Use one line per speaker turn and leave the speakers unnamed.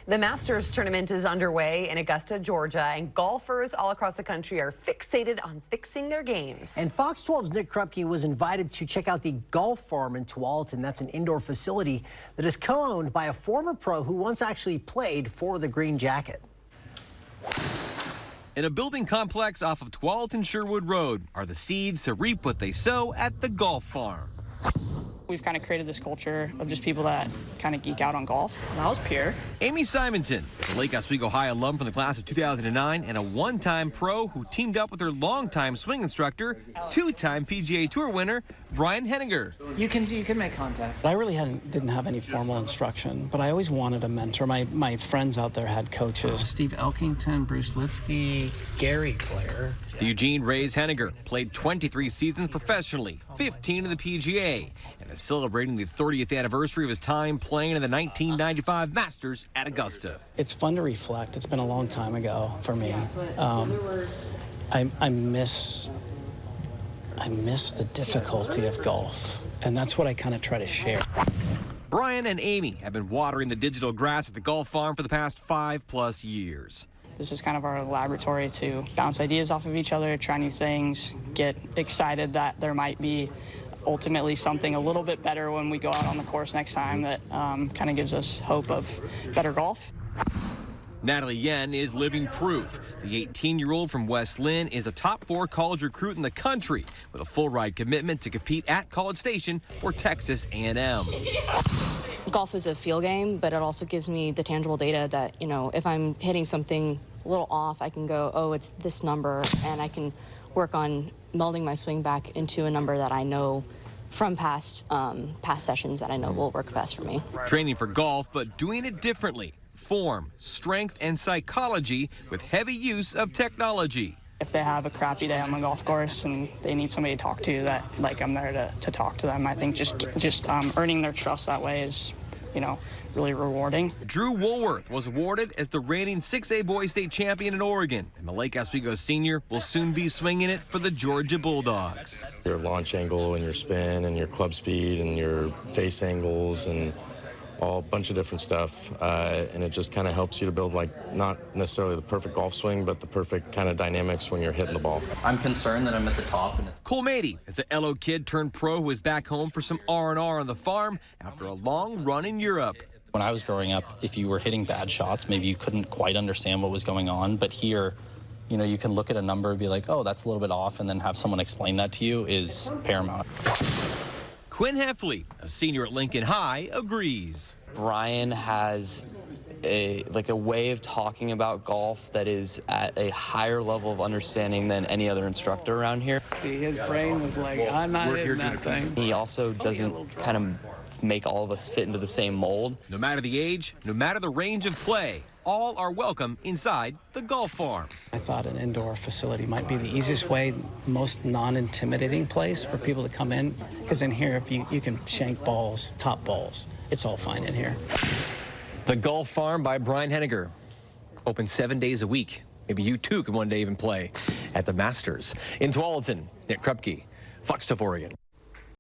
The Masters tournament is underway in Augusta, Georgia, and golfers all across the country are fixated on fixing their games.
And Fox 12's Nick Krupke was invited to check out the golf farm in Tualatin. That's an indoor facility that is co-owned by a former pro who once actually played for the Green Jacket.
In a building complex off of Tualatin Sherwood Road are the seeds to reap what they sow at the golf farm.
We've kind of created this culture of just people that kind of geek out on golf. That was pure.
Amy Simonson is a Lake Oswego High alum from the class of 2009 and a one-time pro who teamed up with her longtime swing instructor, two-time PGA Tour winner, Brian Henniger.
You can make contact. I really didn't have any formal instruction, but I always wanted a mentor. My friends out there had coaches. Steve Elkington, Bruce Litsky, Gary Blair.
The Eugene Ray's Henniger played 23 seasons professionally, 15 in the PGA, and is celebrating the 30th anniversary of his time playing in the 1995 Masters at Augusta.
It's fun to reflect. It's been a long time ago for me. I miss the difficulty of golf, and that's what I kind of try to share.
Brian and Amy have been watering the digital grass at the golf farm for the past 5+ years.
This is kind of our laboratory to bounce ideas off of each other, try new things, get excited that there might be ultimately something a little bit better when we go out on the course next time that kind of gives us hope of better golf.
Natalie Yen is living proof. The 18-year-old from West Lynn is a top 4 college recruit in the country with a full-ride commitment to compete at College Station for Texas A&M.
Golf is a feel game, but it also gives me the tangible data that, you know, if I'm hitting something a little off, I can go, oh, it's this number, and I can work on melding my swing back into a number that I know from past sessions that I know will work best for me.
Training for golf, but doing it differently. Form, strength, and psychology with heavy use of technology.
If they have a crappy day on the golf course and they need somebody to talk to, that like I'm there to talk to them. I think just earning their trust that way is, you know, really rewarding.
Drew Woolworth was awarded as the reigning 6A boys state champion in Oregon, and the Lake Oswego senior will soon be swinging it for the Georgia Bulldogs.
Your launch angle and your spin and your club speed and your face angles and a bunch of different stuff, and it just kind of helps you to build, like, not necessarily the perfect golf swing, but the perfect kind of dynamics when you're hitting the ball.
I'm concerned that I'm at the top.
Cole Mady is a LO kid turned pro who is back home for some R&R on the farm after a long run in Europe.
When I was growing up, if you were hitting bad shots, maybe you couldn't quite understand what was going on, but here, you know, you can look at a number and be like, oh, that's a little bit off, and then have someone explain that to you is paramount.
Quinn Heffley, a senior at Lincoln High, agrees.
Brian has a way of talking about golf that is at a higher level of understanding than any other instructor around here.
See, his brain was like, I'm not hitting that thing.
He also doesn't kind of make all of us fit into the same mold.
No matter the age, no matter the range of play, all are welcome inside the golf farm.
I thought an indoor facility might be the easiest way, most non-intimidating place for people to come in, because in here, if you can shank balls, top balls, it's all fine in here.
The Golf Farm by Brian Henniger. Open 7 days a week. Maybe you too can one day even play at the Masters. In Tualatin, Nick Krupke, Fox 12 Oregon.